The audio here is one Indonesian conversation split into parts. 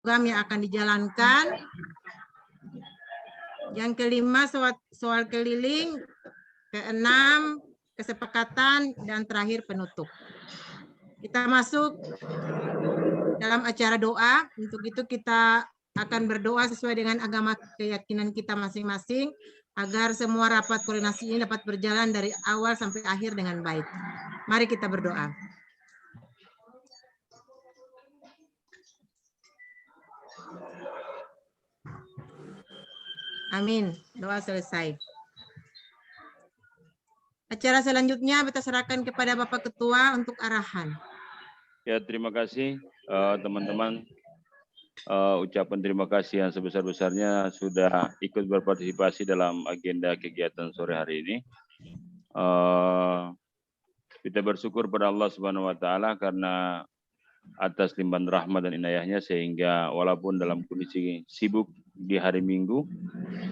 program yang akan dijalankan. Yang kelima, soal keliling. Keenam, kesepakatan. Dan terakhir, penutup. Kita masuk dalam acara doa. Untuk itu kita akan berdoa sesuai dengan agama keyakinan kita masing-masing, agar semua rapat koordinasi ini dapat berjalan dari awal sampai akhir dengan baik. Mari kita berdoa. Amin. Doa selesai. Acara selanjutnya kita serahkan kepada Bapak Ketua untuk arahan. Ya, terima kasih teman-teman. Ucapan terima kasih yang sebesar-besarnya sudah ikut berpartisipasi dalam agenda kegiatan sore hari ini. Kita bersyukur pada Allah Subhanahu wa taala karena atas limpahan rahmat dan inayahnya, sehingga walaupun dalam kondisi sibuk di hari Minggu,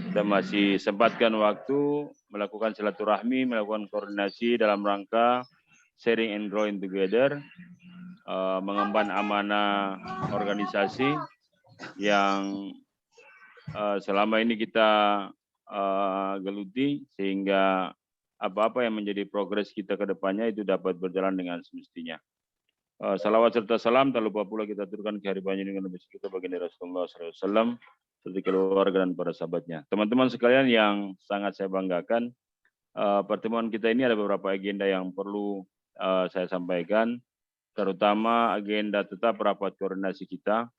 kita masih sempatkan waktu melakukan silaturahmi, melakukan koordinasi dalam rangka sharing and growing together, mengemban amanah organisasi yang selama ini kita geluti, sehingga apa-apa yang menjadi progres kita ke depannya itu dapat berjalan dengan semestinya. Salawat serta salam tak lupa pula kita aturkan ke hadirat dengan Nabi kita baginda Rasulullah SAW, serta keluarga dan para sahabatnya. Teman-teman sekalian yang sangat saya banggakan, pertemuan kita ini ada beberapa agenda yang perlu saya sampaikan, terutama agenda tetap rapat koordinasi kita,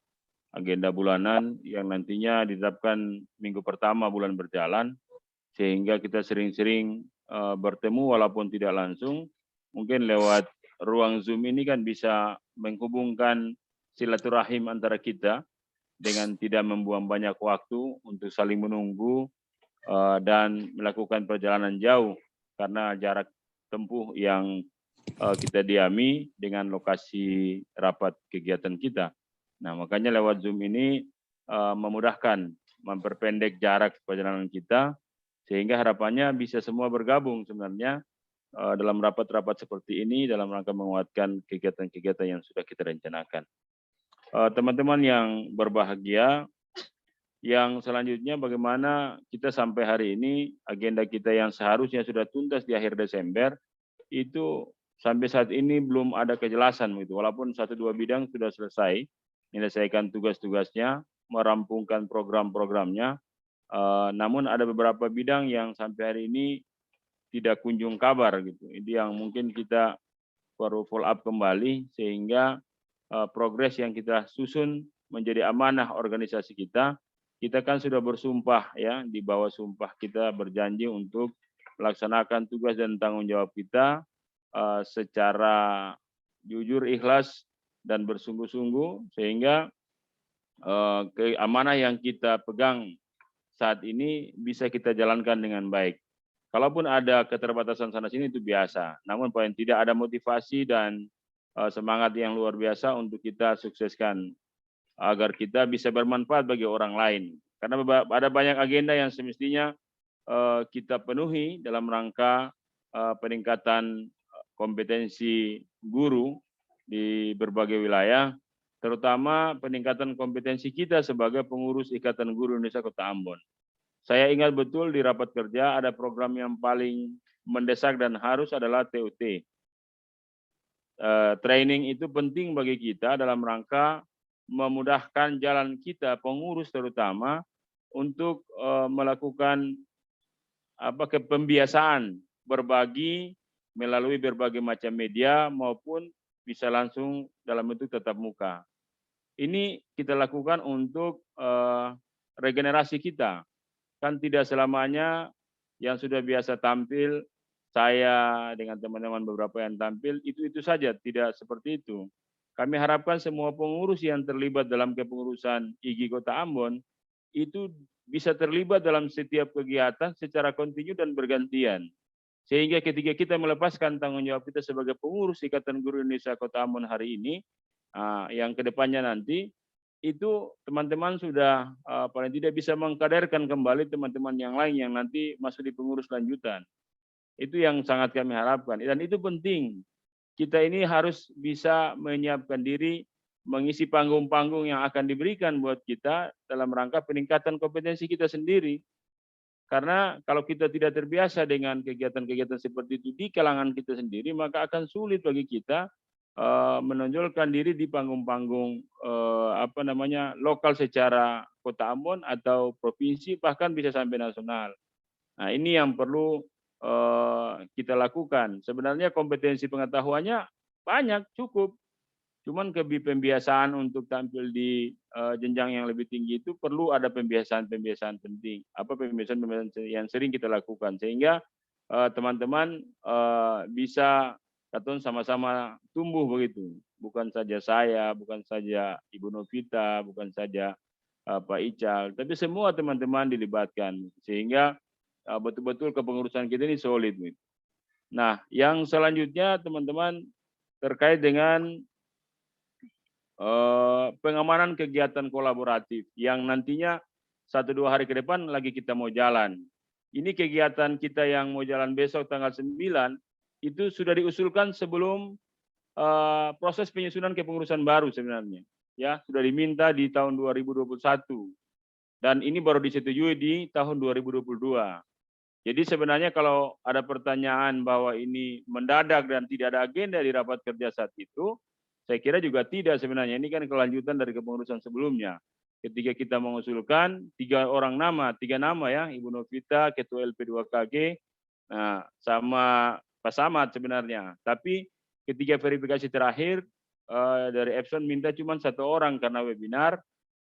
agenda bulanan yang nantinya ditetapkan minggu pertama bulan berjalan, sehingga kita sering-sering bertemu walaupun tidak langsung, mungkin lewat ruang Zoom ini kan bisa menghubungkan silaturahim antara kita dengan tidak membuang banyak waktu untuk saling menunggu dan melakukan perjalanan jauh karena jarak tempuh yang kita diami dengan lokasi rapat kegiatan kita. Nah, makanya lewat Zoom ini memudahkan, memperpendek jarak perjalanan kita, sehingga harapannya bisa semua bergabung sebenarnya dalam rapat-rapat seperti ini dalam rangka menguatkan kegiatan-kegiatan yang sudah kita rencanakan. Teman-teman yang berbahagia, yang selanjutnya bagaimana kita sampai hari ini agenda kita yang seharusnya sudah tuntas di akhir Desember itu sampai saat ini belum ada kejelasan gitu. Walaupun 1-2 bidang sudah selesai menyelesaikan tugas-tugasnya, merampungkan program-programnya, namun ada beberapa bidang yang sampai hari ini tidak kunjung kabar gitu. Ini yang mungkin kita perlu follow up kembali sehingga progres yang kita susun menjadi amanah organisasi kita. Kita kan sudah bersumpah ya, di bawah sumpah kita berjanji untuk melaksanakan tugas dan tanggung jawab kita secara jujur, ikhlas dan bersungguh-sungguh, sehingga amanah yang kita pegang saat ini bisa kita jalankan dengan baik. Kalaupun ada keterbatasan sana sini itu biasa, namun paling tidak ada motivasi dan semangat yang luar biasa untuk kita sukseskan agar kita bisa bermanfaat bagi orang lain. Karena ada banyak agenda yang semestinya kita penuhi dalam rangka peningkatan kompetensi guru di berbagai wilayah, terutama peningkatan kompetensi kita sebagai pengurus Ikatan Guru Indonesia Kota Ambon. Saya ingat betul di rapat kerja ada program yang paling mendesak dan harus adalah TUT. Training itu penting bagi kita dalam rangka memudahkan jalan kita pengurus terutama untuk melakukan pembiasaan berbagi melalui berbagai macam media maupun bisa langsung dalam bentuk tatap muka. Ini kita lakukan untuk regenerasi kita. Kan tidak selamanya yang sudah biasa tampil, saya dengan teman-teman beberapa yang tampil, itu saja, tidak seperti itu. Kami harapkan semua pengurus yang terlibat dalam kepengurusan IGI Kota Ambon, itu bisa terlibat dalam setiap kegiatan secara kontinu dan bergantian. Sehingga ketika kita melepaskan tanggung jawab kita sebagai pengurus Ikatan Guru Indonesia Kota Ambon hari ini, yang kedepannya nanti, itu teman-teman sudah paling tidak bisa mengkaderkan kembali teman-teman yang lain yang nanti masuk di pengurus lanjutan. Itu yang sangat kami harapkan. Dan itu penting. Kita ini harus bisa menyiapkan diri mengisi panggung-panggung yang akan diberikan buat kita dalam rangka peningkatan kompetensi kita sendiri. Karena kalau kita tidak terbiasa dengan kegiatan-kegiatan seperti itu di kalangan kita sendiri, maka akan sulit bagi kita menonjolkan diri di panggung-panggung lokal secara Kota Ambon atau provinsi, bahkan bisa sampai nasional. Nah, ini yang perlu kita lakukan. Sebenarnya kompetensi pengetahuannya banyak, cukup. Cuman pembiasaan untuk tampil di jenjang yang lebih tinggi itu perlu ada pembiasaan-pembiasaan penting. Apa pembiasaan-pembiasaan yang sering kita lakukan sehingga teman-teman bisa sama-sama tumbuh begitu. Bukan saja saya, bukan saja Ibu Novita, bukan saja Pak Ical, tapi semua teman-teman dilibatkan sehingga betul-betul kepengurusan kita ini solid. Nah, yang selanjutnya teman-teman terkait dengan pengamanan kegiatan kolaboratif yang nantinya 1-2 hari ke depan lagi kita mau jalan. Ini kegiatan kita yang mau jalan besok tanggal 9 itu sudah diusulkan sebelum proses penyusunan kepengurusan baru sebenarnya. Ya, sudah diminta di tahun 2021 dan ini baru disetujui di tahun 2022. Jadi sebenarnya kalau ada pertanyaan bahwa ini mendadak dan tidak ada agenda di rapat kerja saat itu, saya kira juga tidak sebenarnya. Ini kan kelanjutan dari kepengurusan sebelumnya. Ketika kita mengusulkan 3 nama ya, Ibu Novita, Ketua LP2KG, nah, sama Pak Samad sebenarnya. Tapi ketika verifikasi terakhir dari Epson minta cuma 1 orang karena webinar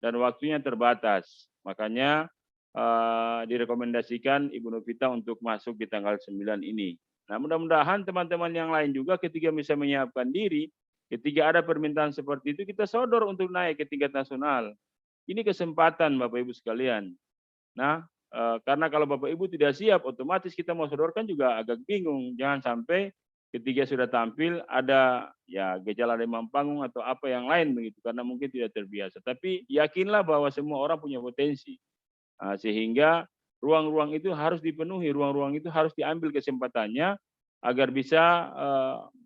dan waktunya terbatas. Makanya direkomendasikan Ibu Novita untuk masuk di tanggal 9 ini. Nah, mudah-mudahan teman-teman yang lain juga ketika bisa menyiapkan diri, ketika ada permintaan seperti itu, kita sodor untuk naik ke tingkat nasional. Ini kesempatan Bapak Ibu sekalian. Nah, karena kalau Bapak Ibu tidak siap, otomatis kita mau sodorkan juga agak bingung. Jangan sampai ketika sudah tampil ada ya gejala demam panggung atau apa yang lain begitu, karena mungkin tidak terbiasa. Tapi yakinlah bahwa semua orang punya potensi. Sehingga ruang-ruang itu harus dipenuhi, ruang-ruang itu harus diambil kesempatannya agar bisa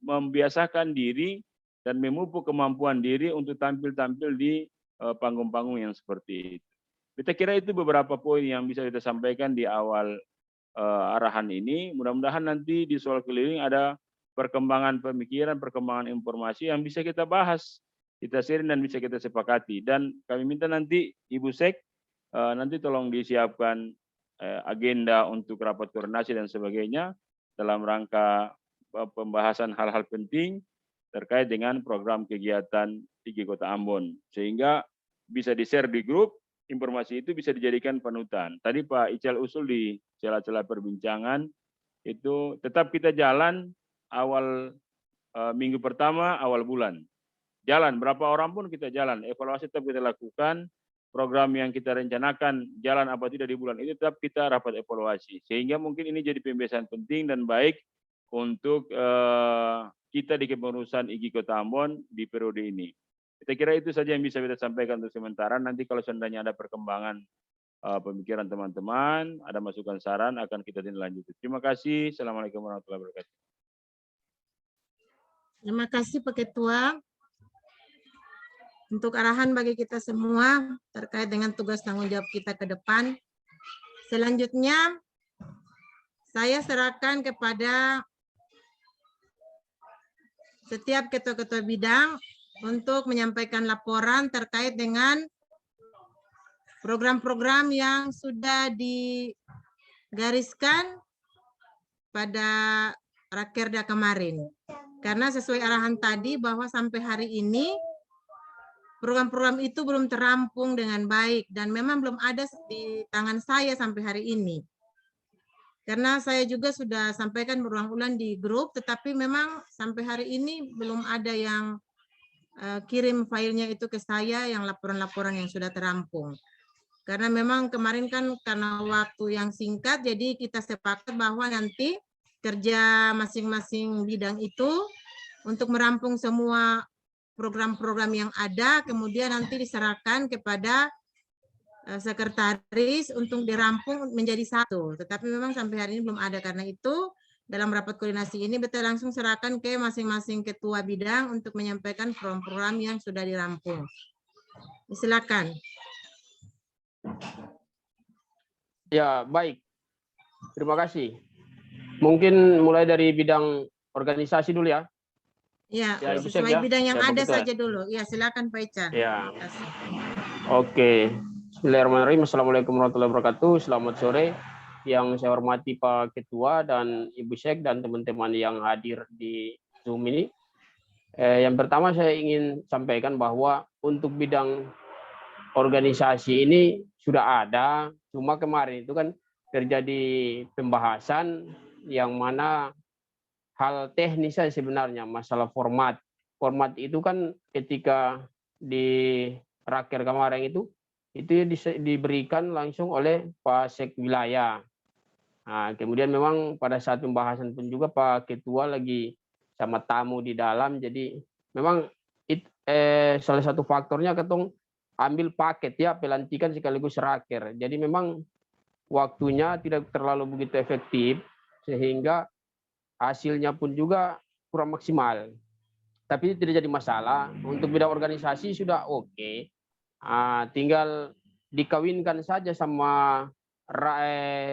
membiasakan diri dan memupuk kemampuan diri untuk tampil-tampil di panggung-panggung yang seperti itu. Kita kira itu beberapa poin yang bisa kita sampaikan di awal arahan ini. Mudah-mudahan nanti di soal keliling ada perkembangan pemikiran, perkembangan informasi yang bisa kita bahas, kita sharing dan bisa kita sepakati. Dan kami minta nanti Ibu Sek, nanti tolong disiapkan agenda untuk rapat koordinasi dan sebagainya dalam rangka pembahasan hal-hal penting terkait dengan program kegiatan IG Kota Ambon. Sehingga bisa di-share di grup, informasi itu bisa dijadikan panutan. Tadi Pak Ical usul di celah-celah perbincangan, itu tetap kita jalan awal minggu pertama, awal bulan. Jalan, berapa orang pun kita jalan, evaluasi tetap kita lakukan, program yang kita rencanakan jalan apa tidak di bulan itu tetap kita rapat evaluasi. Sehingga mungkin ini jadi pembiasaan penting dan baik untuk kita di kepengurusan IG Kota Ambon di periode ini. Saya kira itu saja yang bisa kita sampaikan untuk sementara. Nanti kalau seandainya ada perkembangan pemikiran teman-teman, ada masukan saran, akan kita tindak lanjuti. Terima kasih. Assalamualaikum warahmatullahi wabarakatuh. Terima kasih Pak Ketua untuk arahan bagi kita semua terkait dengan tugas tanggung jawab kita ke depan. Selanjutnya, saya serahkan kepada setiap ketua-ketua bidang untuk menyampaikan laporan terkait dengan program-program yang sudah digariskan pada Rakerda kemarin. Karena sesuai arahan tadi bahwa sampai hari ini program-program itu belum terampung dengan baik dan memang belum ada di tangan saya sampai hari ini. Karena saya juga sudah sampaikan berulang-ulang di grup, tetapi memang sampai hari ini belum ada yang kirim filenya itu ke saya, yang laporan-laporan yang sudah terampung. Karena memang kemarin kan karena waktu yang singkat, jadi kita sepakat bahwa nanti kerja masing-masing bidang itu untuk merampung semua program-program yang ada, kemudian nanti diserahkan kepada sekretaris untuk dirampung menjadi satu. Tetapi memang sampai hari ini belum ada, karena itu dalam rapat koordinasi ini beta langsung serahkan ke masing-masing ketua bidang untuk menyampaikan program-program yang sudah dirampung. Silakan. Ya, baik. Terima kasih. Mungkin mulai dari bidang organisasi dulu ya. Ya, Ya, Ibu Syek sesuai ya. bidang yang Ya, Pak ada Ketua. saja dulu. Ya, silakan Pak Ican. Ya. Terima kasih. Oke. Bismillahirrahmanirrahim. Assalamualaikum warahmatullahi wabarakatuh. Selamat sore. Yang saya hormati Pak Ketua dan Ibu Syek dan teman-teman yang hadir di Zoom ini. Yang pertama saya ingin sampaikan bahwa untuk bidang organisasi ini sudah ada, cuma kemarin itu kan terjadi pembahasan yang mana hal teknis saja sebenarnya, masalah format. Format itu kan ketika di raker kemarin itu diberikan langsung oleh Pak Sek Wilayah. Nah, kemudian memang pada saat pembahasan pun juga Pak Ketua lagi sama tamu di dalam, jadi memang salah satu faktornya ketong ambil paket ya, pelantikan sekaligus raker. Jadi memang waktunya tidak terlalu begitu efektif sehingga hasilnya pun juga kurang maksimal. Tapi tidak jadi masalah. Untuk bidang organisasi sudah oke. Tinggal dikawinkan saja sama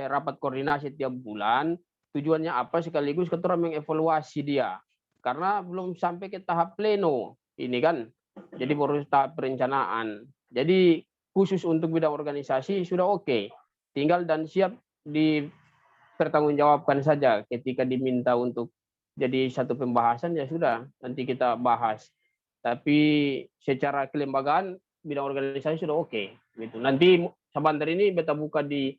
rapat koordinasi tiap bulan. Tujuannya apa sekaligus kita mengevaluasi dia. Karena belum sampai ke tahap pleno. Ini kan. Jadi baru tahap perencanaan. Jadi khusus untuk bidang organisasi sudah oke. Tinggal dan siap dipertanggungjawabkan saja ketika diminta untuk jadi satu pembahasan ya sudah nanti kita bahas. Tapi secara kelembagaan bidang organisasi sudah oke gitu. Nanti sebentar ini beta buka di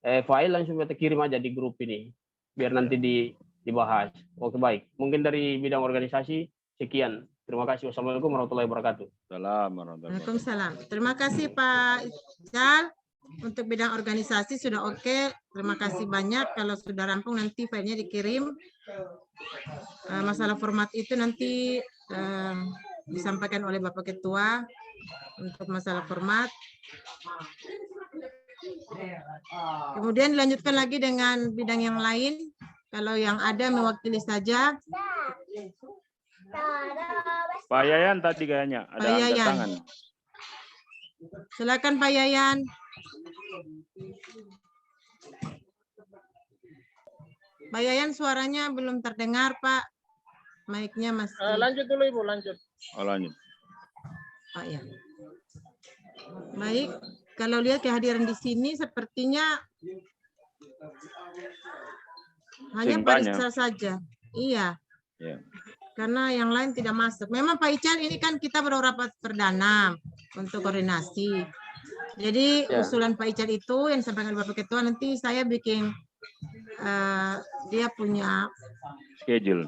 file langsung beta kirim aja di grup ini biar nanti dibahas. Oke baik. Mungkin dari bidang organisasi sekian. Terima kasih. Wassalamualaikum warahmatullahi wabarakatuh. Waalaikumsalam. Terima kasih Pak Ical. Untuk bidang organisasi sudah oke. Terima kasih banyak. Kalau sudah rampung nanti filenya dikirim. Masalah format itu nanti disampaikan oleh Bapak Ketua untuk masalah format. Kemudian dilanjutkan lagi dengan bidang yang lain. Kalau yang ada mewakili saja. Pak Yayan tadi kayaknya ada angkat tangan. Silakan Pak Yayan. Pak Yayan suaranya belum terdengar Pak. Mic-nya masih. Lanjut dulu Ibu, lanjut. Oh, lanjut. Oh ya. Baik, kalau lihat kehadiran di sini sepertinya hanya Pak Rizal saja. Iya. Yeah. Karena yang lain tidak masuk. Memang Pak Ican ini kan kita baru rapat perdana untuk koordinasi. Jadi usulan Pak Ican itu yang disampaikan Bapak Ketua nanti saya bikin dia punya schedule,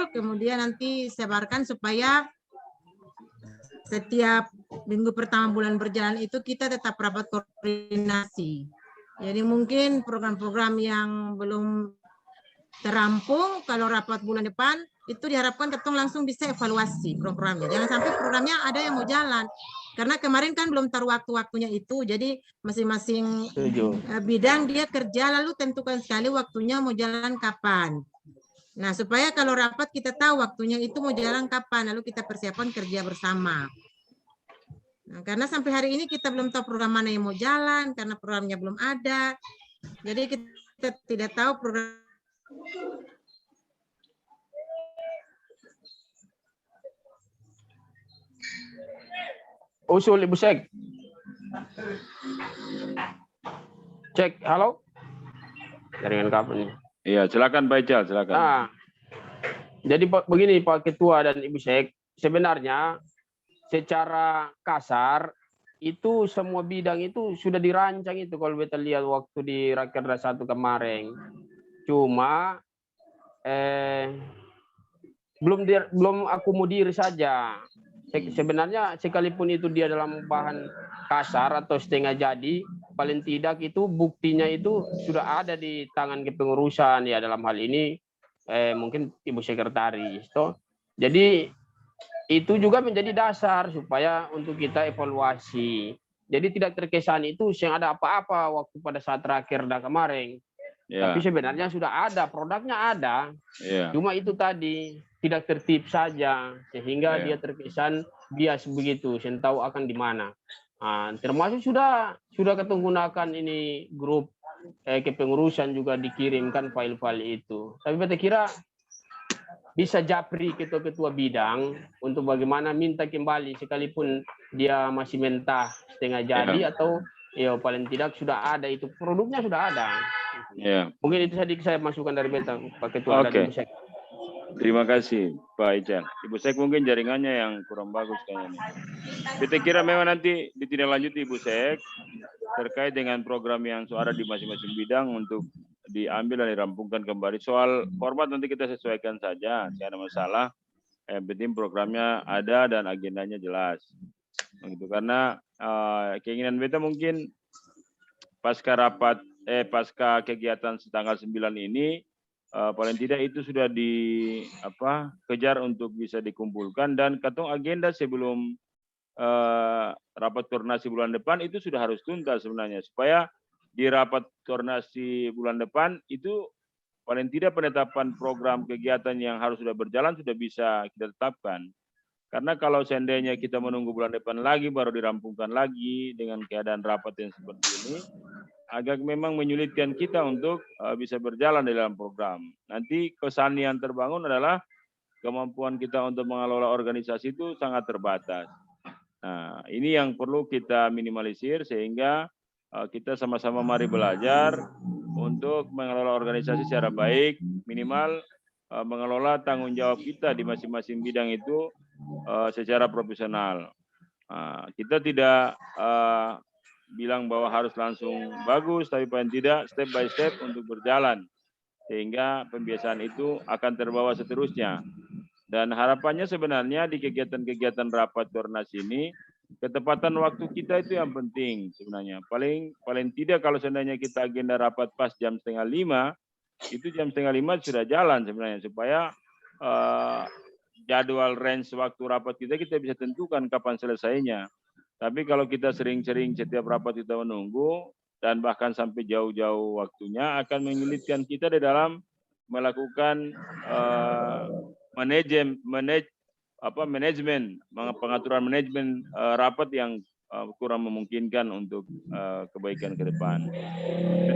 kemudian nanti sebarkan supaya setiap minggu pertama bulan berjalan itu kita tetap rapat koordinasi. Jadi mungkin program-program yang belum terampung kalau rapat bulan depan itu diharapkan ketong langsung bisa evaluasi programnya. Jangan sampai programnya ada yang mau jalan. Karena kemarin kan belum tahu waktu-waktunya itu. Jadi masing-masing bidang dia kerja lalu tentukan sekali waktunya mau jalan kapan. Nah, supaya kalau rapat kita tahu waktunya itu mau jalan kapan, lalu kita persiapan kerja bersama. Nah, karena sampai hari ini kita belum tahu program mana yang mau jalan, karena programnya belum ada. Jadi kita tidak tahu program. Usul Ibu Syek. Cek, halo? Jaringan kapan ini? Iya, silakan Pak Ical, silakan. Nah, jadi begini Pak Ketua dan Ibu Syek, sebenarnya secara kasar itu semua bidang itu sudah dirancang itu kalau kita lihat waktu di Rakerda 1 kemarin. Cuma belum akomodir saja. Sebenarnya sekalipun itu dia dalam bahan kasar atau setengah jadi, paling tidak itu buktinya itu sudah ada di tangan kepengurusan ya dalam hal ini mungkin Ibu Sekretaris. Jadi itu juga menjadi dasar supaya untuk kita evaluasi. Jadi tidak terkesan itu yang ada apa-apa waktu pada saat Rakerda kemarin. Ya, Tapi sebenarnya sudah ada, produknya ada. ya, Cuma itu tadi tidak tertib saja sehingga ya. dia terkesan bias begitu, saya tahu akan di mana. Nah, termasuk sudah kegunakan ini grup kepengurusan juga dikirimkan file-file itu. Tapi kita kira bisa japri ketua-ketua bidang untuk bagaimana minta kembali sekalipun dia masih mentah setengah jadi atau ya paling tidak sudah ada itu produknya sudah ada. Ya. Mungkin itu tadi saya masukkan dari beta Pak Ketua dan Oke. Ibu Sek. Terima kasih Pak Ijan. Ibu Sek mungkin jaringannya yang kurang bagus kayaknya. Kita kira memang nanti ditindaklanjuti Ibu Sek terkait dengan program yang ada di masing-masing bidang untuk diambil dan dirampungkan kembali. Soal format nanti kita sesuaikan saja, tidak ada masalah. Yang penting programnya ada dan agendanya jelas. Begitu, karena keinginan beta mungkin pasca kegiatan tanggal 9 ini paling tidak itu sudah kejar untuk bisa dikumpulkan, dan katong agenda sebelum rapat koordinasi bulan depan itu sudah harus tuntas sebenarnya, supaya di rapat koordinasi bulan depan itu paling tidak penetapan program kegiatan yang harus sudah berjalan sudah bisa kita tetapkan. Karena kalau seandainya kita menunggu bulan depan lagi baru dirampungkan lagi dengan keadaan rapat yang seperti ini, agak memang menyulitkan kita untuk bisa berjalan di dalam program. Nanti kesan yang terbangun adalah kemampuan kita untuk mengelola organisasi itu sangat terbatas. Nah, ini yang perlu kita minimalisir sehingga kita sama-sama mari belajar untuk mengelola organisasi secara baik, minimal mengelola tanggung jawab kita di masing-masing bidang itu secara profesional. Kita tidak bilang bahwa harus langsung bagus, tapi paling tidak step by step untuk berjalan sehingga pembiasaan itu akan terbawa seterusnya. Dan harapannya sebenarnya di kegiatan-kegiatan rapat koordinasi ini ketepatan waktu kita itu yang penting sebenarnya. Paling tidak kalau seandainya kita agenda rapat pas jam 4:30, itu jam 4:30 sudah jalan sebenarnya, supaya jadwal range waktu rapat kita bisa tentukan kapan selesainya. Tapi kalau kita sering-sering setiap rapat kita menunggu dan bahkan sampai jauh-jauh waktunya, akan menyulitkan kita di dalam melakukan pengaturan manajemen rapat yang kurang memungkinkan untuk kebaikan ke depan.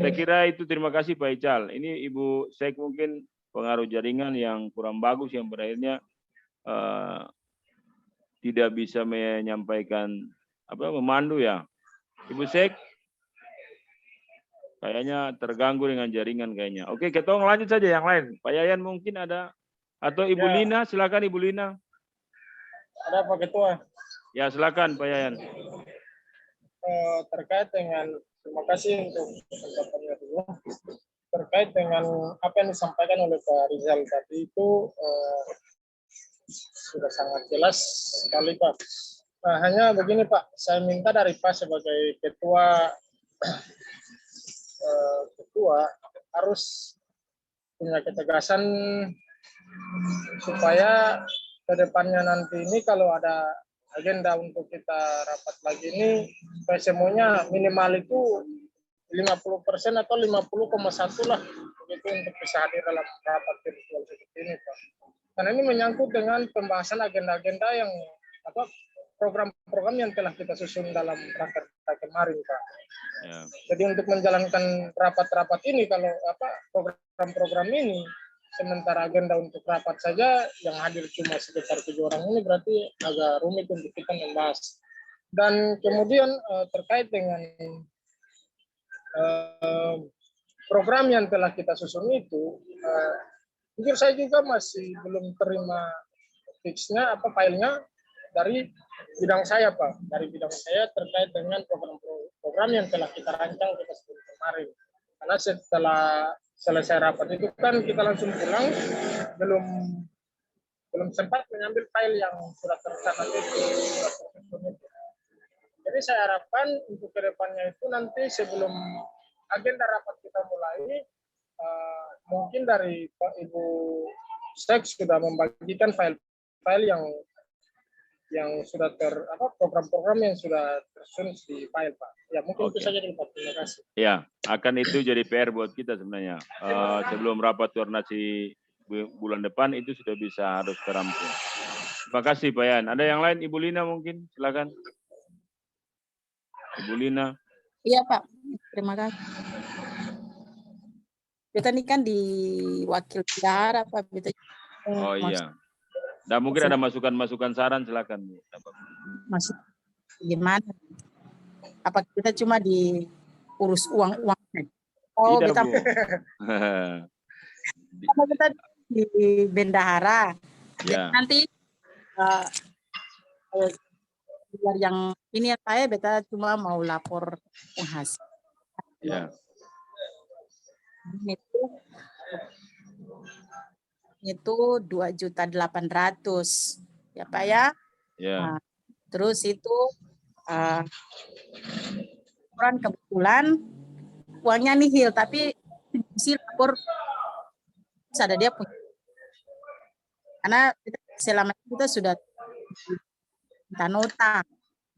Saya kira itu. Terima kasih Pak Ical. Ini Ibu Sek mungkin pengaruh jaringan yang kurang bagus yang berakhirnya tidak bisa menyampaikan memandu ya. Ibu Sek kayaknya terganggu dengan jaringan kayaknya. Oke, kita lanjut saja yang lain. Pak Yayan mungkin ada, atau Ibu Lina, silakan Ibu Lina. Ada Pak Ketua. Ya, silakan Pak Yayan. Terkait dengan, terima kasih untuk kesempatannya dulu. Terkait dengan apa yang disampaikan oleh Pak Rizal tadi itu sudah sangat jelas sekali Pak. Nah, hanya begini Pak, saya minta dari Pak sebagai ketua harus punya ketegasan supaya ke depannya nanti ini kalau ada agenda untuk kita rapat lagi ini, semuanya minimal itu 50% atau 50,1 lah begitu untuk bisa hadir dalam rapat virtual seperti ini Pak. Karena ini menyangkut dengan pembahasan agenda-agenda yang program-program yang telah kita susun dalam rapat kemarin Pak. Ya. Jadi untuk menjalankan rapat-rapat ini, kalau program-program ini, sementara agenda untuk rapat saja yang hadir cuma sekitar 7 orang ini, berarti agak rumit untuk kita membahas. Dan kemudian terkait dengan program yang telah kita susun itu, jujur saya juga masih belum terima fixnya filenya dari bidang saya Pak, dari bidang saya terkait dengan program-program yang telah kita rancang kita sebelum kemarin. Karena setelah selesai rapat itu kan kita langsung pulang, belum sempat mengambil file yang sudah tercatat itu. Jadi saya harapkan untuk kedepannya itu nanti sebelum agenda rapat kita mulai, mungkin dari Pak Ibu Sek sudah membagikan file-file yang yang sudah program-program yang sudah tersusun di file, Pak. Ya, mungkin itu Oke. saja dulu, Pak. Terima kasih. Ya, akan itu jadi PR buat kita sebenarnya. Sebelum rapat koordinasi bulan depan itu sudah bisa harus terampung. Terima kasih Pak Yan. Ada yang lain? Ibu Lina mungkin, silakan. Ibu Lina. Iya Pak, terima kasih. Kita ini kan di wakil bendahara Pak. Kita Oh iya. Dan mungkin ada masukan-masukan saran, silakan Bu. masuk gimana? Apa kita cuma diurus uang-uang? Oh, Tidak kita, Bu. apa kita di bendahara. Ya. Nanti biar yang ini ya saya beta cuma mau lapor penghasil. Ya. Itu 2.800.000 ya Pak ya. Ya. Nah, terus itu kebetulan uangnya nihil tapi si lapor ada dia punya, karena selama ini kita sudah minta nota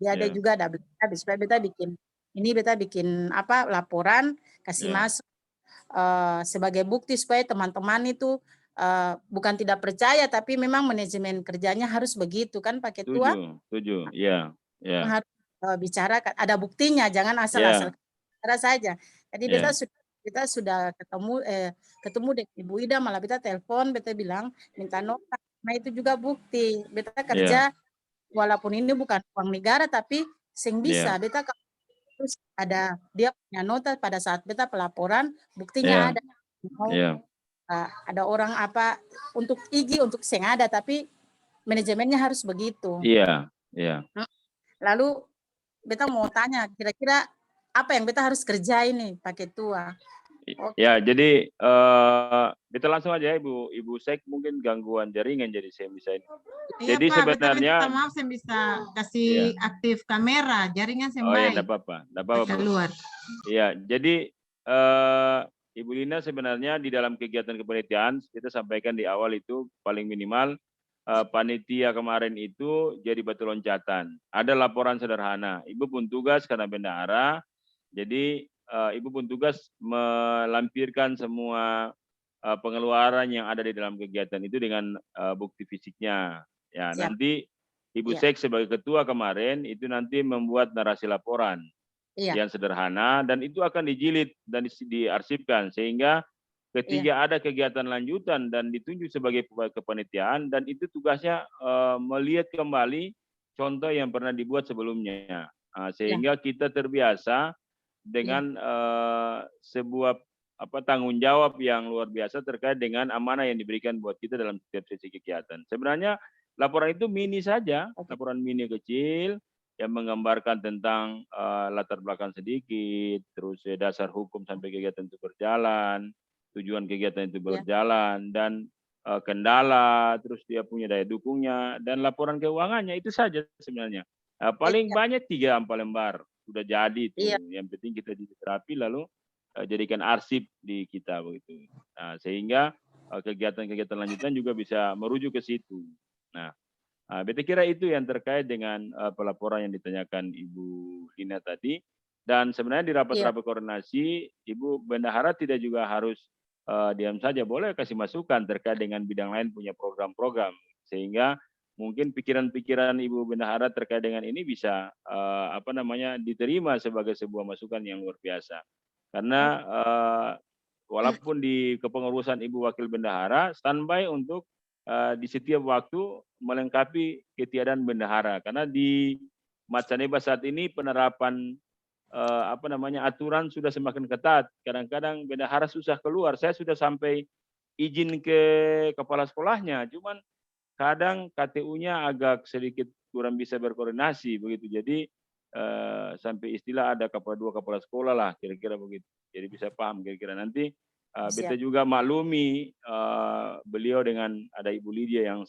dia ada juga ada beta bikin apa laporan kasih masuk sebagai bukti supaya teman-teman itu bukan tidak percaya tapi memang manajemen kerjanya harus begitu kan Pak Ketua. Setuju. Ya. Harus bicara ada buktinya, jangan asal-asal bicara saja. Jadi kita sudah ketemu dengan Ibu Ida, malah beta telepon, beta bilang minta nota. Nah itu juga bukti. Beta kerja walaupun ini bukan uang negara tapi sing bisa. Beta terus ada dia punya nota pada saat beta pelaporan, buktinya ada. Ada orang apa untuk IG untuk sing ada tapi manajemennya harus begitu. Iya. Lalu beta mau tanya kira-kira apa yang beta harus kerja ini Pak Ketua? Ya, jadi beta langsung aja Ibu Sek mungkin gangguan jaringan jadi saya bisa ini. Iya, jadi Pak, sebenarnya maaf saya bisa kasih aktif kamera, jaringan saya baik. Oh ya, enggak apa-apa. Keluar. Iya, jadi Ibu Lina sebenarnya di dalam kegiatan kepanitiaan kita sampaikan di awal itu paling minimal panitia kemarin itu jadi batu loncatan. Ada laporan sederhana. Ibu pun tugas karena bendahara, jadi Ibu pun tugas melampirkan semua pengeluaran yang ada di dalam kegiatan itu dengan bukti fisiknya. Ya, nanti Ibu Sek sebagai ketua kemarin itu nanti membuat narasi laporan yang sederhana dan itu akan dijilid dan diarsipkan sehingga ketika ada kegiatan lanjutan dan ditunjuk sebagai kepanitiaan dan itu tugasnya melihat kembali contoh yang pernah dibuat sebelumnya sehingga kita terbiasa dengan sebuah tanggung jawab yang luar biasa terkait dengan amanah yang diberikan buat kita dalam setiap sesi kegiatan. Sebenarnya laporan itu mini saja, laporan mini kecil yang menggambarkan tentang latar belakang sedikit, terus dasar hukum sampai kegiatan itu berjalan, tujuan kegiatan itu berjalan, dan kendala, terus dia punya daya dukungnya, dan laporan keuangannya itu saja sebenarnya. Paling banyak 3-4 lembar sudah jadi itu. Yang penting kita diterapi lalu jadikan arsip di kita begitu. Nah, sehingga kegiatan-kegiatan lanjutan juga bisa merujuk ke situ. Nah, beta kira itu yang terkait dengan pelaporan yang ditanyakan Ibu Lina tadi. Dan sebenarnya di rapat-rapat koordinasi, Ibu Bendahara tidak juga harus diam saja, boleh kasih masukan terkait dengan bidang lain punya program-program. Sehingga mungkin pikiran-pikiran Ibu Bendahara terkait dengan ini bisa diterima sebagai sebuah masukan yang luar biasa. Karena walaupun di kepengurusan Ibu Wakil Bendahara, standby untuk di setiap waktu melengkapi ketiadaan bendahara karena di Matsaneba saat ini penerapan aturan sudah semakin ketat. Kadang-kadang bendahara susah keluar. Saya sudah sampai izin ke kepala sekolahnya, cuman kadang KTU-nya agak sedikit kurang bisa berkoordinasi begitu. Jadi sampai istilah ada dua kepala sekolah lah kira-kira begitu. Jadi bisa paham kira-kira nanti. Beta juga maklumi beliau dengan ada Ibu Lydia yang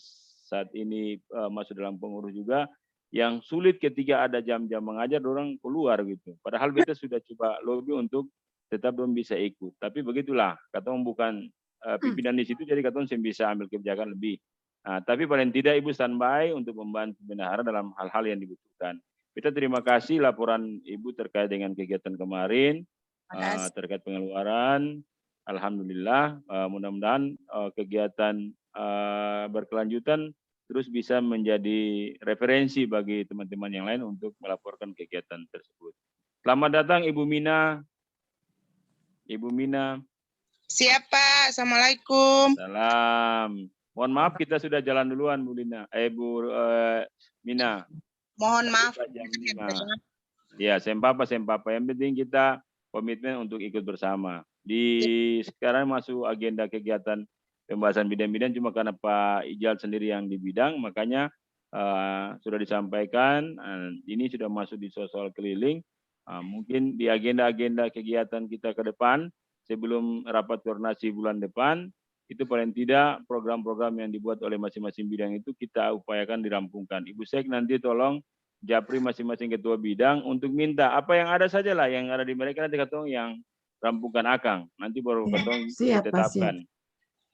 saat ini masuk dalam pengurus juga, yang sulit ketika ada jam-jam mengajar orang keluar gitu. Padahal beta sudah coba lobby untuk tetap belum bisa ikut. Tapi begitulah, katong bukan pimpinan di situ, jadi katong bisa ambil kebijakan lebih. Nah, tapi paling tidak Ibu standby untuk membantu bendahara dalam hal-hal yang dibutuhkan. Kita terima kasih laporan Ibu terkait dengan kegiatan kemarin, terkait pengeluaran. Alhamdulillah, mudah-mudahan kegiatan berkelanjutan terus bisa menjadi referensi bagi teman-teman yang lain untuk melaporkan kegiatan tersebut. Selamat datang Ibu Mina. Ibu Mina. Siapa? Assalamualaikum. Salam. Mohon maaf kita sudah jalan duluan Bu Bu Mina. Mohon maaf. Jam 5. Ya, sempapa. Yang penting kita komitmen untuk ikut bersama. Sekarang masuk agenda kegiatan pembahasan bidang-bidang cuma karena Pak Ijal sendiri yang di bidang, makanya sudah disampaikan. Ini sudah masuk di soal keliling. Mungkin di agenda-agenda kegiatan kita ke depan sebelum rapat koordinasi bulan depan itu paling tidak program-program yang dibuat oleh masing-masing bidang itu kita upayakan dirampungkan. Ibu Sek nanti tolong japri masing-masing ketua bidang untuk minta apa yang ada sajalah yang ada di mereka nanti ketong yang rampungkan akang. Nanti baru ketong ditetapkan.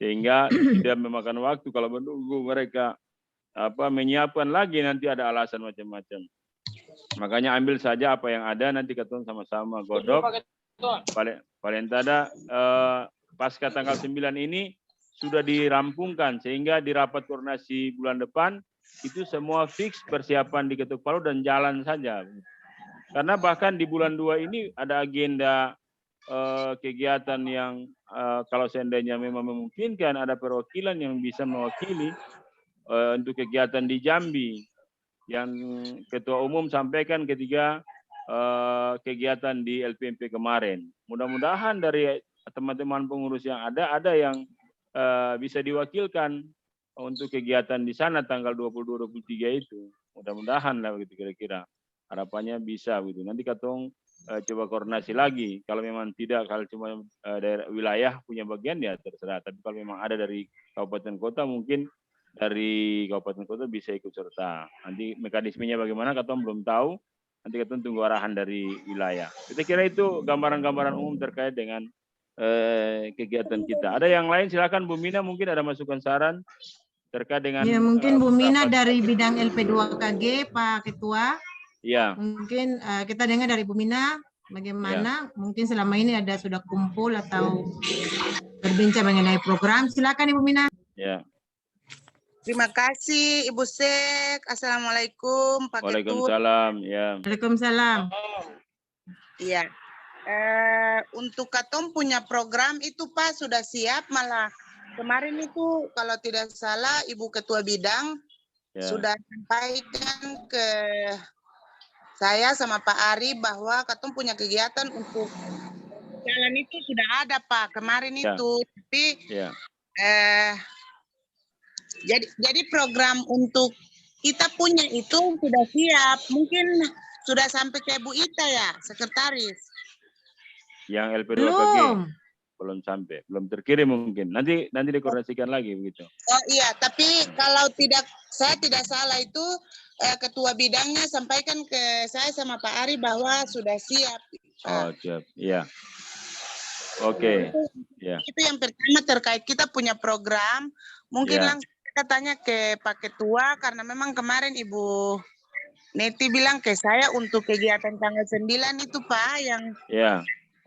Sehingga tidak memakan waktu kalau menunggu mereka menyiapkan lagi nanti ada alasan macam-macam. Makanya ambil saja apa yang ada nanti ketong sama-sama godok. Paling tidak pasca tanggal 9 ini sudah dirampungkan sehingga di rapat koordinasi bulan depan itu semua fix persiapan di Ketuk Palu dan jalan saja. Karena bahkan di bulan 2 ini ada agenda kegiatan yang kalau seandainya memang memungkinkan ada perwakilan yang bisa mewakili untuk kegiatan di Jambi yang Ketua Umum sampaikan ketika kegiatan di LPMP kemarin. Mudah-mudahan dari teman-teman pengurus yang ada yang bisa diwakilkan untuk kegiatan di sana tanggal 22-23 itu. Mudah-mudahan lah begitu kira-kira. Harapannya bisa begitu. Nanti katong coba koordinasi lagi. Kalau memang tidak, kalau cuma daerah wilayah punya bagian ya terserah. Tapi kalau memang ada dari kabupaten kota mungkin dari kabupaten kota bisa ikut serta. Nanti mekanismenya bagaimana katong belum tahu. Nanti katong tunggu arahan dari wilayah. Kita kira itu gambaran-gambaran umum terkait dengan kegiatan kita. Ada yang lain silakan Bu Mina mungkin ada masukan saran terkait dengan ya mungkin Bu Mina dari bidang LP2KG Pak Ketua. Ya. Mungkin kita dengar dari Bu Mina bagaimana mungkin selama ini ada sudah kumpul atau berbincang mengenai program. Silakan Ibu Mina. Ya. Terima kasih Ibu Sek. Assalamualaikum Pak Ketua. Waalaikumsalam. Ya. Waalaikumsalam. Iya. Untuk Katong punya program itu Pak sudah siap, malah kemarin itu kalau tidak salah Ibu Ketua Bidang sudah sampaikan ke saya sama Pak Ari bahwa Katong punya kegiatan untuk jalan itu sudah ada Pak kemarin itu, tapi jadi program untuk kita punya itu sudah siap, mungkin sudah sampai ke Bu Ita ya, sekretaris. Yang LP2KG belum sampai, belum terkirim mungkin. Nanti dikoordinasikan lagi begitu. Oh iya, tapi kalau saya tidak salah itu ketua bidangnya sampaikan ke saya sama Pak Ari bahwa sudah siap. Oh, siap. Iya. Oke. Itu yang pertama terkait kita punya program. Mungkin langsung kita tanya ke Pak Ketua karena memang kemarin Ibu Neti bilang ke saya untuk kegiatan tanggal 9 itu Pak yang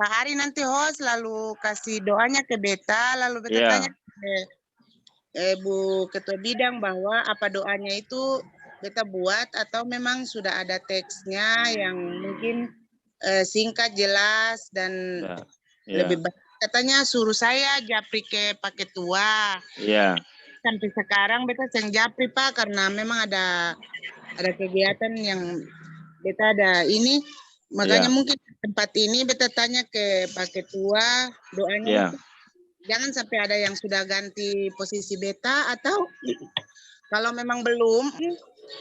Pak Ari nanti host lalu kasih doanya ke Beta, lalu Beta tanya ke Bu Ketua Bidang bahwa apa doanya itu Beta buat atau memang sudah ada teksnya yang mungkin singkat, jelas dan lebih baik. Katanya suruh saya japri ke Pak Ketua. Iya. Sampai sekarang Beta yang japri Pak karena memang ada kegiatan yang Beta ada ini. Makanya mungkin tempat ini Beta tanya ke Pak Ketua doanya jangan sampai ada yang sudah ganti posisi Beta atau kalau memang belum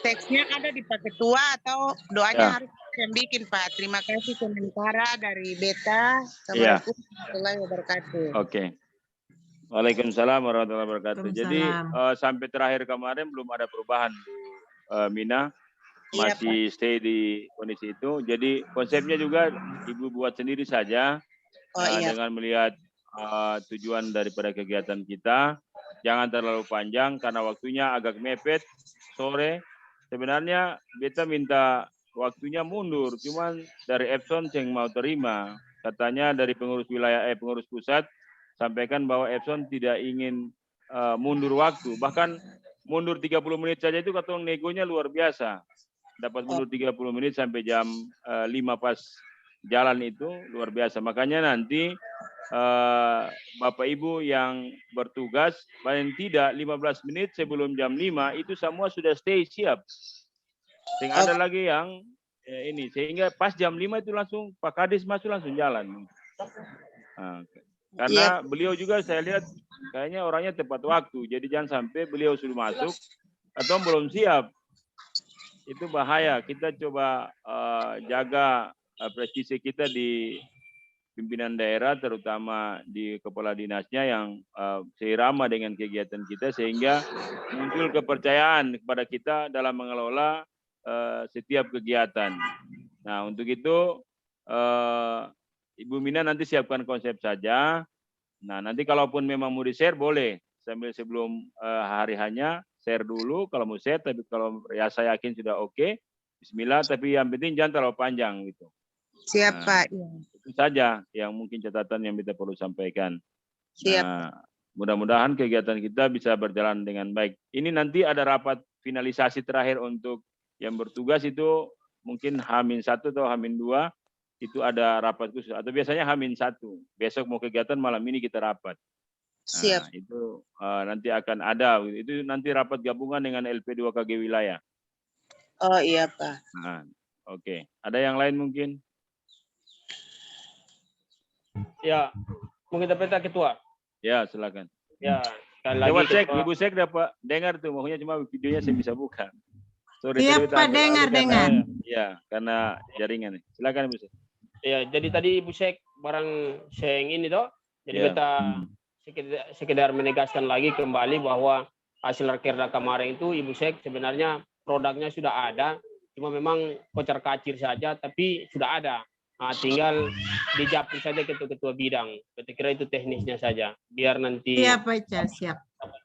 teksnya ada di Pak Ketua atau doanya harus yang bikin Pak. Terima kasih sementara dari Beta. Assalamualaikum warahmatullahi wabarakatuh. Oke. Waalaikumsalam warahmatullahi wabarakatuh. Jadi sampai terakhir kemarin belum ada perubahan Bu Mina. Masih stay di kondisi itu. Jadi konsepnya juga Ibu buat sendiri saja dengan melihat tujuan daripada kegiatan kita. jangan terlalu panjang karena waktunya agak mepet sore. Sebenarnya beta minta waktunya mundur, cuman dari Epson yang mau terima. Katanya dari pengurus wilayah, pengurus pusat sampaikan bahwa Epson tidak ingin mundur waktu. Bahkan mundur 30 menit saja itu katong negonya luar biasa. Dapat mundur 30 menit sampai jam 5 pas jalan itu luar biasa. Makanya nanti Bapak Ibu yang bertugas paling tidak 15 menit sebelum jam 5 itu semua sudah stay siap. Sehingga ada lagi yang ini sehingga pas jam 5 itu langsung Pak Kadis masuk langsung jalan. Nah, karena beliau juga saya lihat kayaknya orangnya tepat waktu. Jadi jangan sampai beliau sudah masuk atau belum siap. Itu bahaya. Kita coba jaga presisi kita di pimpinan daerah, terutama di kepala dinasnya yang seirama dengan kegiatan kita, sehingga muncul kepercayaan kepada kita dalam mengelola setiap kegiatan. Nah, untuk itu Ibu Mina nanti siapkan konsep saja. Nah, nanti kalaupun memang mau di-share boleh, sambil sebelum hari hanya share dulu kalau mau share, tapi kalau ya saya yakin sudah oke, bismillah, tapi yang penting jangan terlalu panjang gitu. Siap, Pak. Itu saja yang mungkin catatan yang kita perlu sampaikan. Siap. Nah, mudah-mudahan kegiatan kita bisa berjalan dengan baik. Ini nanti ada rapat finalisasi terakhir untuk yang bertugas itu mungkin H-1 atau H-2 itu ada rapat khusus atau biasanya H-1. Besok mau kegiatan malam ini kita rapat. Siap. Nah, itu nanti akan ada. Itu nanti rapat gabungan dengan LP2KG wilayah. Oh iya, Pak. Nah, oke. Ada yang lain mungkin? Ya, mungkin dapat Ketua. Ya, silakan. Ya, sekali lagi Coba cek, Ketua. Ibu Sek dapat dengar tuh, makanya cuma videonya saya bisa buka. Sorry, Siap, tadi Pak, kita dengar. Ya, karena jaringan. Silakan Ibu Sek. Ya, jadi tadi Ibu Sek barang seng ini toh. Jadi Ya. kita sekedar menegaskan lagi kembali bahwa hasil rakerda kemarin itu Ibu Sek sebenarnya produknya sudah ada, cuma memang kocar-kacir saja, tapi sudah ada. Nah, tinggal dijapri saja ketua-ketua bidang. Saya kira itu teknisnya saja. Biar nanti Siap, Pak Ical, siap.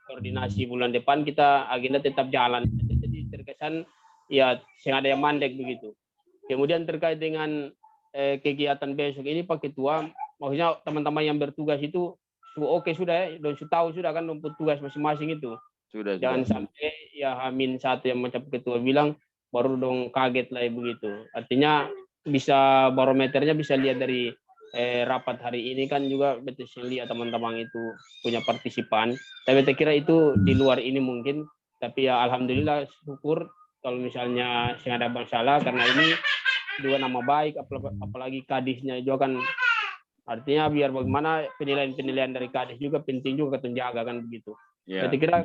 koordinasi bulan depan kita agenda tetap jalan. Jadi terkesan ya yang ada yang mandek begitu. Kemudian terkait dengan kegiatan besok ini Pak Ketua, maksudnya teman-teman yang bertugas itu oke sudah ya, dan tahu sudah kan untuk tugas masing-masing itu. Sudah. Jangan sampai ya H-1 yang macam Ketua bilang baru dong kaget lah begitu. Artinya bisa barometernya bisa lihat dari rapat hari ini kan juga betul lihat teman-teman itu punya partisipan. Tapi saya kira itu di luar ini mungkin. Tapi ya alhamdulillah syukur kalau misalnya saya ada masalah karena ini juga nama baik, apalagi kadisnya juga kan artinya biar bagaimana penilaian dari kadis juga penting juga ketunjaga kan begitu. Ya. Saya kira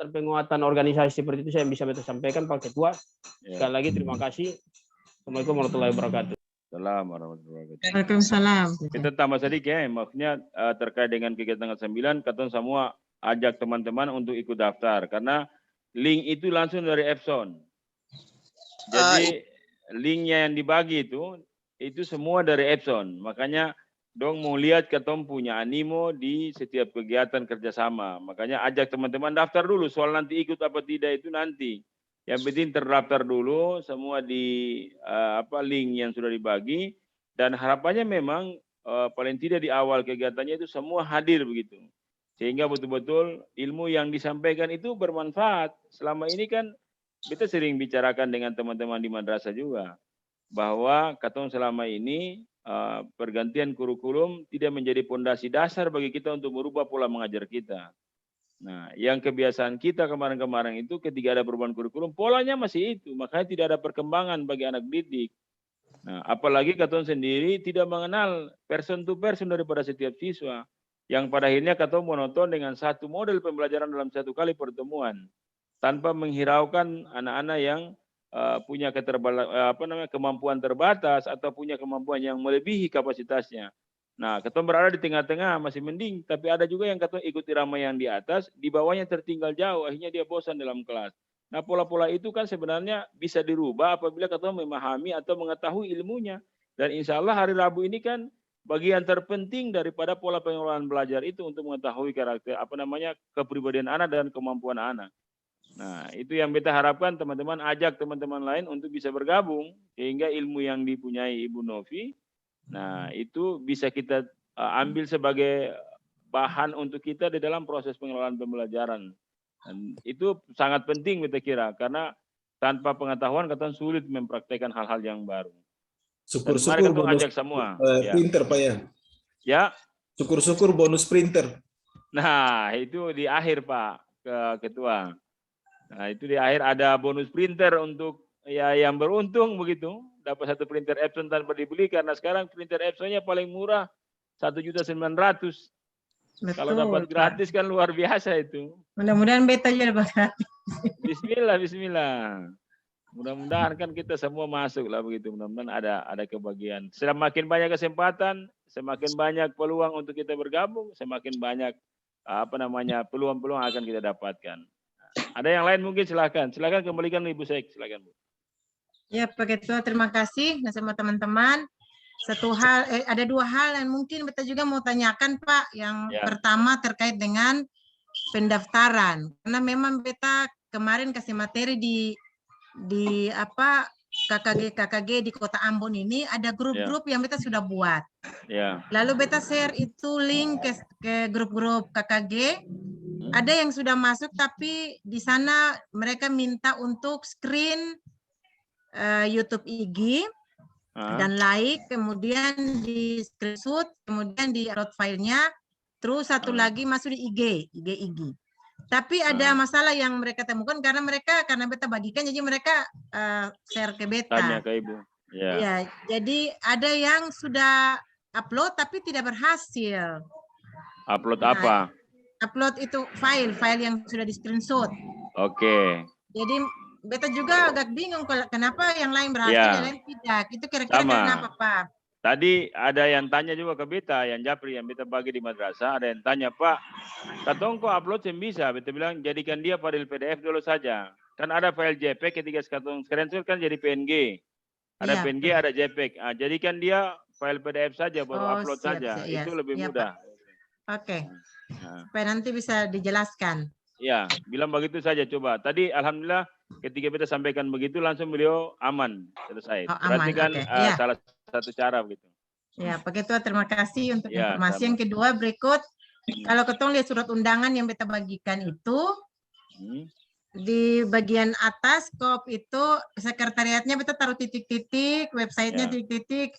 penguatan organisasi seperti itu saya bisa sampaikan Pak Ketua. Ya. Sekali lagi terima kasih. Assalamualaikum warahmatullahi wabarakatuh. Assalamualaikum warahmatullahi wabarakatuh. Waalaikumsalam. Kita tambah sedikit ya, maksudnya terkait dengan kegiatan tanggal 9, kata semua ajak teman-teman untuk ikut daftar karena link itu langsung dari Epson. Jadi linknya yang dibagi itu semua dari Epson. Makanya dong mau lihat ketemu punya animo di setiap kegiatan kerjasama. Makanya ajak teman-teman daftar dulu. Soal nanti ikut apa tidak itu nanti. Yang penting terdaftar dulu semua di link yang sudah dibagi. Dan harapannya memang paling tidak di awal kegiatannya itu semua hadir begitu. Sehingga betul-betul ilmu yang disampaikan itu bermanfaat. Selama ini kan kita sering bicarakan dengan teman-teman di madrasah juga. Bahwa katong selama ini pergantian kurikulum tidak menjadi pondasi dasar bagi kita untuk merubah pola mengajar kita. Nah, yang kebiasaan kita kemarin-kemarin itu ketika ada perubahan kurikulum, polanya masih itu. Makanya tidak ada perkembangan bagi anak didik. Nah, apalagi katong sendiri tidak mengenal person to person daripada setiap siswa. Yang pada akhirnya katong monoton dengan satu model pembelajaran dalam satu kali pertemuan. Tanpa menghiraukan anak-anak yang punya kemampuan terbatas atau punya kemampuan yang melebihi kapasitasnya. Nah, ketong berada di tengah-tengah masih mending, tapi ada juga yang ketong ikut irama yang di atas, di bawahnya tertinggal jauh, akhirnya dia bosan dalam kelas. Nah, pola-pola itu kan sebenarnya bisa dirubah apabila ketong memahami atau mengetahui ilmunya. Dan insya Allah hari Rabu ini kan bagian terpenting daripada pola pengelolaan belajar itu untuk mengetahui karakter kepribadian anak dan kemampuan anak. Nah, itu yang kita harapkan teman-teman, ajak teman-teman lain untuk bisa bergabung sehingga ilmu yang dipunyai Ibu Novi, nah itu bisa kita ambil sebagai bahan untuk kita di dalam proses pengelolaan pembelajaran. Dan itu sangat penting kita kira, karena tanpa pengetahuan kita sulit mempraktekkan hal-hal yang baru. Syukur-syukur bonus ajak semua. printer Pak ya. Ya. Syukur-syukur bonus printer. Nah, itu di akhir Pak Ketua. Nah, itu di akhir ada bonus printer untuk ya yang beruntung begitu, dapat 1 printer Epson tanpa dibeli, karena sekarang printer Epsonnya paling murah 1.900.000. Kalau dapat gratis kan luar biasa itu. Mudah-mudahan beta juga dapat gratis. Bismillah, bismillah. Mudah-mudahan kan kita semua masuk lah begitu. Mudah-mudahan ada kebahagiaan. Semakin banyak kesempatan, semakin banyak peluang untuk kita bergabung, semakin banyak peluang-peluang akan kita dapatkan. Ada yang lain mungkin silakan. Silakan kembalikan Ibu Sek, silakan Bu. Ya, Pak Ketua, terima kasih nah semua teman-teman. Ada 2 hal yang mungkin beta juga mau tanyakan Pak. Yang pertama terkait dengan pendaftaran, karena memang beta kemarin kasih materi di KKG di Kota Ambon ini ada grup-grup yang beta sudah buat. Lalu beta share itu link ke grup-grup KKG. Ada yang sudah masuk, tapi di sana mereka minta untuk screen YouTube IG dan like, kemudian di screenshot, kemudian di upload filenya, terus satu lagi masuk di IG. Tapi ada masalah yang mereka temukan karena beta bagikan, jadi mereka share ke beta. Tanya ke Ibu. Ya, jadi ada yang sudah upload tapi tidak berhasil. Upload apa? Upload itu file yang sudah di screenshot. Oke. Jadi beta juga agak bingung kenapa yang lain berhasil, yang lain tidak. Itu kira-kira kenapa Pak? Tadi ada yang tanya juga ke beta, yang Japri yang beta bagi di madrasah, ada yang tanya, Pak, katong kok upload yang bisa? Beta bilang jadikan dia file PDF dulu saja. Kan ada file JPEG, ketika katong screenshot kan jadi PNG. Ada PNG, ada JPEG. Jadikan dia file PDF saja, baru upload saja. Itu lebih mudah. Oke. Supaya nanti bisa dijelaskan. Ya, bilang begitu saja coba. Tadi alhamdulillah ketika beta sampaikan begitu langsung beliau aman, selesai. Berarti kan salah satu cara begitu. Ya, Pak Ketua, terima kasih untuk informasi. Yang kedua berikut, kalau ketong lihat surat undangan yang beta bagikan itu, di bagian atas kop itu sekretariatnya beta taruh titik-titik, websitenya titik-titik,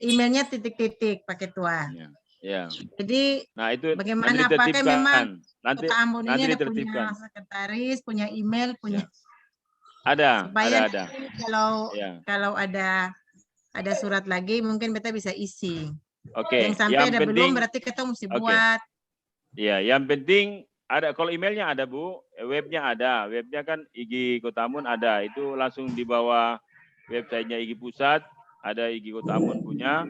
emailnya titik-titik, Pak Ketua. Jadi itu bagaimana, apakah memang Kota Ambon ini ada punya sekretaris, punya email, punya ada. Kalau ada surat lagi mungkin beta bisa isi. Oke. Yang sampai ada penting, belum berarti kita mesti buat. Iya, yang penting ada, kalau emailnya ada Bu, webnya ada. Webnya kan IG Kota Ambon ada. Itu langsung di bawah websitenya IG Pusat, ada IG Kota Ambon punya.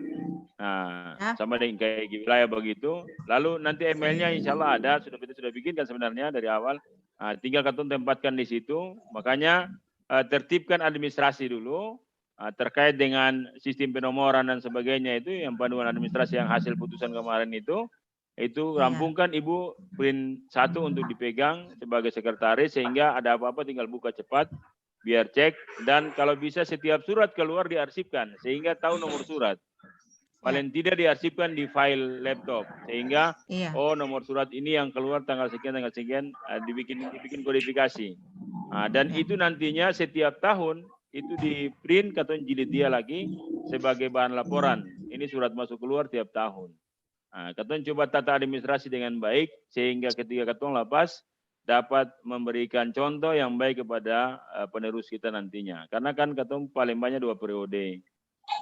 Nah, sama dengan kayak IG wilayah begitu. Lalu nanti emailnya insya Allah ada, sudah bikinkan sebenarnya dari awal. Nah, tinggal katong tempatkan di situ. Makanya tertibkan administrasi dulu terkait dengan sistem penomoran dan sebagainya itu, yang panduan administrasi yang hasil putusan kemarin itu rampungkan Ibu, print 1 untuk dipegang sebagai sekretaris, sehingga ada apa-apa tinggal buka cepat biar cek, dan kalau bisa setiap surat keluar diarsipkan sehingga tahu nomor surat. Paling tidak diarsipkan di file laptop sehingga nomor surat ini yang keluar tanggal sekian dibikin kodifikasi. Dan itu nantinya setiap tahun itu di print katong jilid dia lagi sebagai bahan laporan. Ini surat masuk keluar tiap tahun. Katong coba tata administrasi dengan baik sehingga ketika katong lapas dapat memberikan contoh yang baik kepada penerus kita nantinya. Karena kan katong paling banyak 2 periode.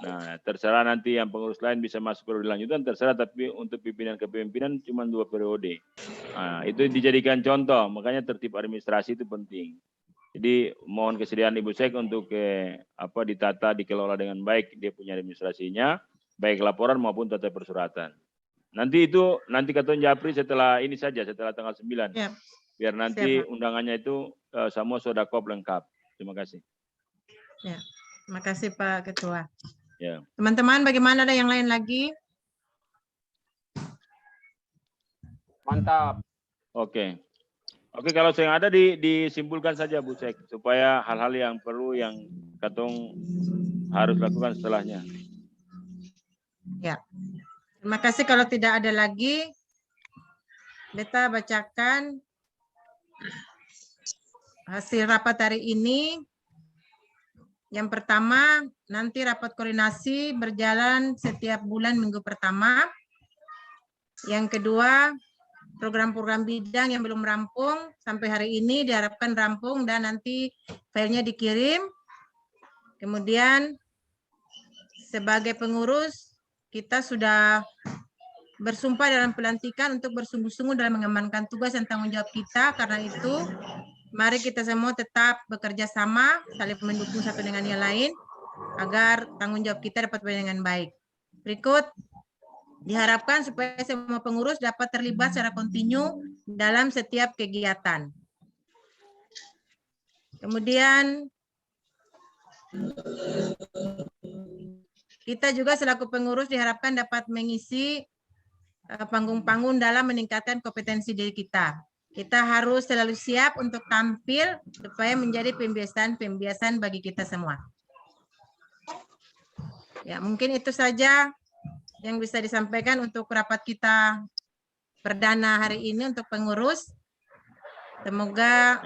Nah, terserah nanti yang pengurus lain bisa masuk periode lanjutan, terserah, tapi untuk pimpinan kepemimpinan cuma 2 periode. Nah, itu dijadikan contoh, makanya tertib administrasi itu penting. Jadi mohon kesediaan Ibu Sek untuk ditata, dikelola dengan baik dia punya administrasinya, baik laporan maupun tata persuratan. Nanti katong Japri setelah ini saja, setelah tanggal 9. Biar nanti undangannya itu semua sudah lengkap. Terima kasih. Terima kasih Pak Ketua. Ya. Teman-teman, bagaimana, ada yang lain lagi? Mantap. Oke. Oke, kalau yang ada disimpulkan saja Bu Sek, supaya hal-hal yang perlu yang Katong harus lakukan setelahnya. Ya. Terima kasih. Kalau tidak ada lagi, Beta bacakan hasil rapat hari ini. Yang pertama, nanti rapat koordinasi berjalan setiap bulan minggu pertama. Yang kedua, program-program bidang yang belum rampung sampai hari ini diharapkan rampung dan nanti filenya dikirim. Kemudian sebagai pengurus kita sudah bersumpah dalam pelantikan untuk bersungguh-sungguh dalam mengamankan tugas dan tanggung jawab kita. Karena itu mari kita semua tetap bekerja sama, saling mendukung satu dengan yang lain agar tanggung jawab kita dapat berjalan dengan baik. Berikut, diharapkan supaya semua pengurus dapat terlibat secara kontinu dalam setiap kegiatan. Kemudian kita juga selaku pengurus diharapkan dapat mengisi panggung-panggung dalam meningkatkan kompetensi diri kita. Kita harus selalu siap untuk tampil supaya menjadi pembiasan bagi kita semua. Ya, mungkin itu saja yang bisa disampaikan untuk rapat kita perdana hari ini untuk pengurus. Semoga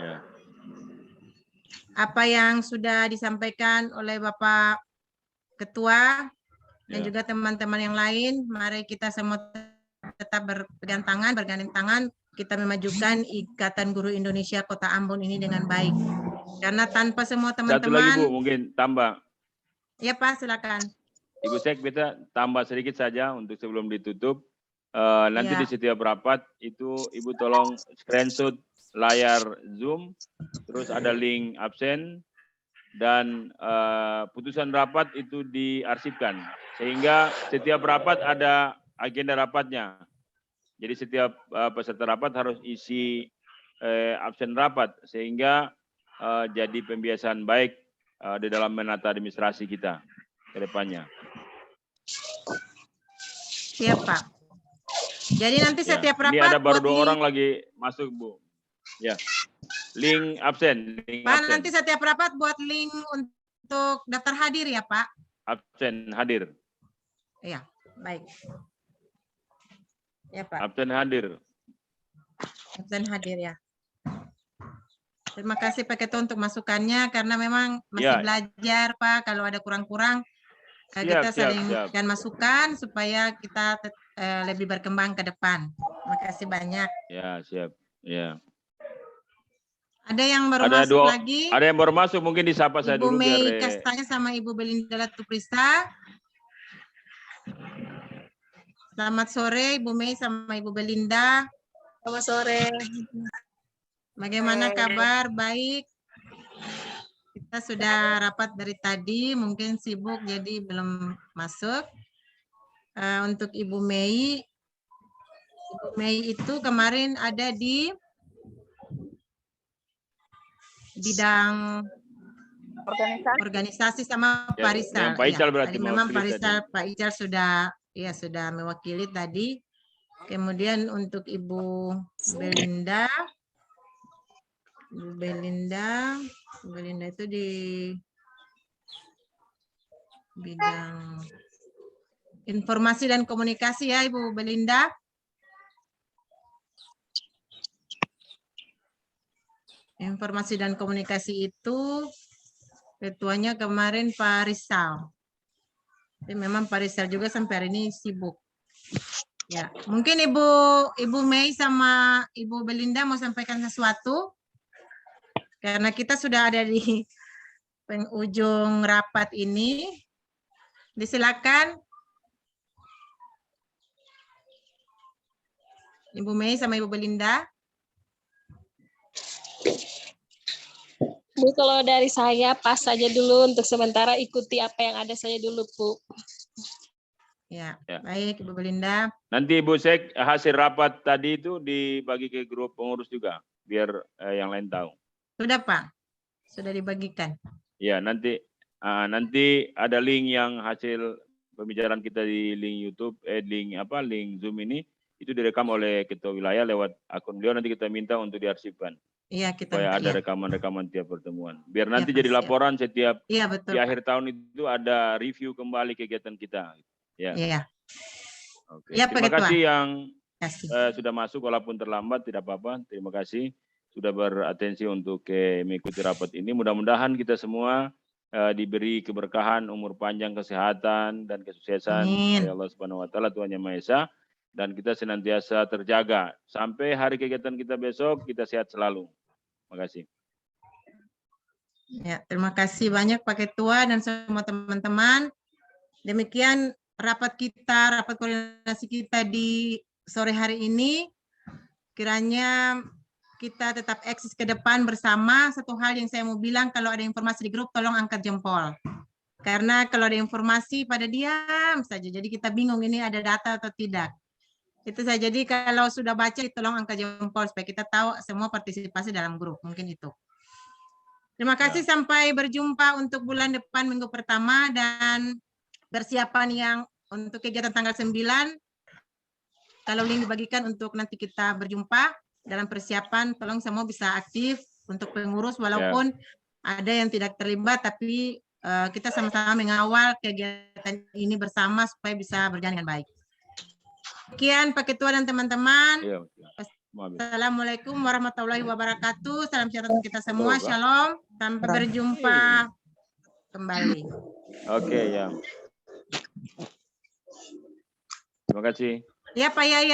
apa yang sudah disampaikan oleh Bapak Ketua dan juga teman-teman yang lain, mari kita semua tetap berpegang tangan, bergandeng tangan, kita memajukan Ikatan Guru Indonesia Kota Ambon ini dengan baik. Karena tanpa semua teman-teman. Satu lagi Bu, mungkin tambah. Ya Pak, silakan. Ibu Sek, kita tambah sedikit saja untuk sebelum ditutup. Nanti di setiap rapat itu Ibu tolong screenshot layar Zoom, terus ada link absen, dan putusan rapat itu diarsipkan. Sehingga setiap rapat ada agenda rapatnya. Jadi setiap peserta rapat harus isi absen rapat, sehingga jadi pembiasaan baik di dalam menata administrasi kita ke depannya. Siap Pak. Jadi nanti setiap rapat. Ini ada baru 2 orang lagi masuk Bu. Ya, link absen. Pak, nanti setiap rapat buat link untuk daftar hadir ya Pak. Absen hadir. Iya, baik. Ya Pak. Absen hadir. Absen hadir ya. Terima kasih Pak Ketua untuk masukannya karena memang masih belajar Pak. Kalau ada kurang-kurang kita saling dan masukan supaya kita lebih berkembang ke depan. Terima kasih banyak. Ya, siap. Ya. Ada yang baru masuk lagi? Ada yang baru masuk, mungkin disapa saya dulu. Ibu Mei Kastanya sama Ibu Belinda Latuprista. Selamat sore Ibu Mei sama Ibu Belinda. Selamat sore. Bagaimana kabar? Baik. Kita sudah rapat dari tadi, mungkin sibuk jadi belum masuk. Untuk Ibu Mei itu kemarin ada di bidang organisasi sama Pak Rizal. Pak Ical berarti memang Pak Rizal, Pak Ical sudah mewakili tadi. Kemudian untuk Ibu Belinda itu di bidang informasi dan komunikasi ya Ibu Belinda. Informasi dan komunikasi itu ketuanya kemarin Pak Rizal. Jadi memang Pak Rizal juga sampai hari ini sibuk. Ya, mungkin Ibu Mei sama Ibu Belinda mau sampaikan sesuatu? Karena kita sudah ada di penghujung rapat ini. Disilakan. Ibu Mei sama Ibu Belinda. Bu, kalau dari saya pas saja dulu untuk sementara ikuti apa yang ada saya dulu, Bu. Ya, baik Ibu Belinda. Nanti Ibu Sek hasil rapat tadi itu dibagi ke grup pengurus juga, biar yang lain tahu. Sudah Pak, sudah dibagikan. Ya, nanti ada link yang hasil pembicaraan kita di link YouTube, link Zoom ini itu direkam oleh ketua wilayah lewat akun beliau, nanti kita minta untuk diarsipkan. Iya, kita Supaya ada ya. rekaman-rekaman tiap pertemuan. Biar nanti Pak, jadi siap. laporan setiap Iya, betul. di Pak. akhir tahun itu ada review kembali kegiatan kita. Ya. Iya. Oke. Iya, Pak Terima Ketua. kasih yang Kasih. sudah masuk walaupun terlambat, tidak apa-apa. Terima kasih sudah beratensi untuk mengikuti rapat ini. Mudah-mudahan kita semua diberi keberkahan, umur panjang, kesehatan, dan kesuksesan Amin. oleh Allah Subhanahu wa taala, Tuhan Yang Maha Esa, dan kita senantiasa terjaga sampai hari kegiatan kita besok, kita sehat selalu. Terima kasih. Ya, terima kasih banyak Pak Ketua dan semua teman-teman. Demikian rapat kita, rapat koordinasi kita di sore hari ini. Kiranya kita tetap eksis ke depan bersama. Satu hal yang saya mau bilang, kalau ada informasi di grup, tolong angkat jempol. Karena kalau ada informasi pada diam saja. Jadi kita bingung ini ada data atau tidak. Itu saja. Jadi kalau sudah baca, tolong angkat jempol supaya kita tahu semua partisipasi dalam grup. Mungkin itu. Terima kasih. Sampai berjumpa untuk bulan depan minggu pertama dan persiapan yang untuk kegiatan tanggal 9. Kalau link dibagikan untuk nanti kita berjumpa dalam persiapan, tolong semua bisa aktif untuk pengurus walaupun ada yang tidak terlibat, tapi kita sama-sama mengawal kegiatan ini bersama supaya bisa berjalan dengan baik. Sekian Pak Ketua dan teman-teman. Assalamualaikum warahmatullahi wabarakatuh. Salam sejahtera untuk kita semua. Shalom. Sampai berjumpa kembali. Oke, ya. Terima kasih. Ya Pak Yaya.